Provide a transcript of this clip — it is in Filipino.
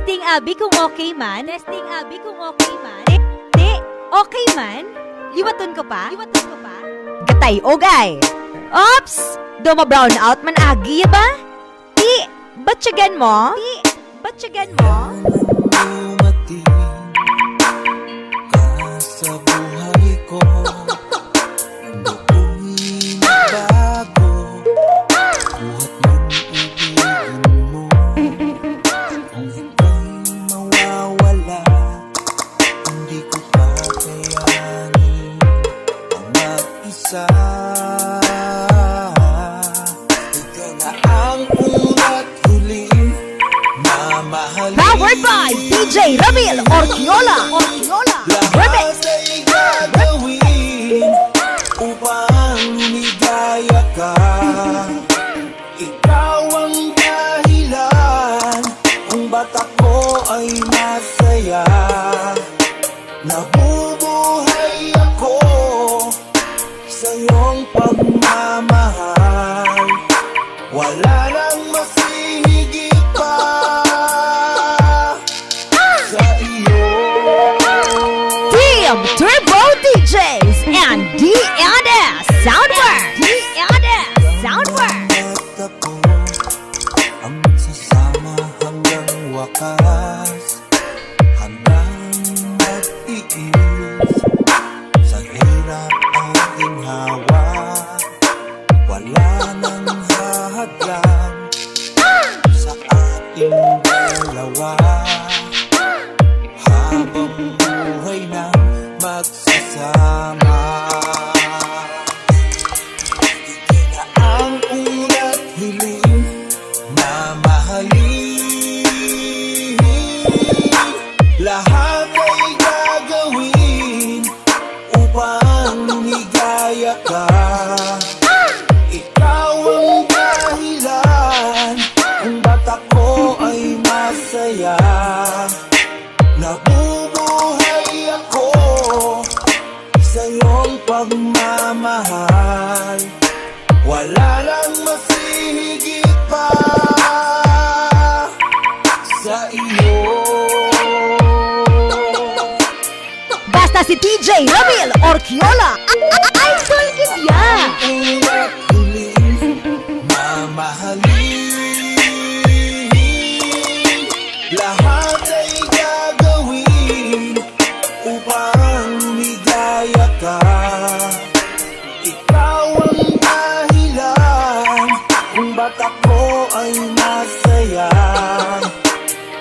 Testing Abi kung okay man. Testing Abi kung okay man. Di, okay man? Liwaton ko pa? Liwaton ko pa? Gatay, ogay. Ops! Doma brown out man agi ba? Di, batsagan mo? Di, batsagan mo? Sa buhay ko hindi ko bago buhat man ibigin mo kung ika'y mawawala hindi ko kakayanin ang mag-isa ikaw na ang una't huling mamahalin. Powered by DJ Ramil Orquiola. Lahat ay gagawin upang lumigaya ka. Ikaw ang dahilan kung ba't ako ay masaya. Nabubuhay ako sa iyong pagmamahal. Wala nang masihigit pa sa iyo. Turbo DJs and D&S Soundwork. D&S Soundwork. At ako ang magsasama hanggang wakas, hanggang magtiis sa hirap ang ginhawa. Wala nang hahadlang sa ating dalawa habang buhay na magsasama. Ikaw na ang una't hiling mamahalin. Lahat ay gagawin upang lumigaya ka. Ikaw ang dahilan kung ba't ako ay masaya. Nabubuhay ako sa iyong pagmamahal. Wala nang masihigit pa sa iyo. Basta si DJ Ramil Orquiola. Idol gidya. Una't huling mamahalin. Lahat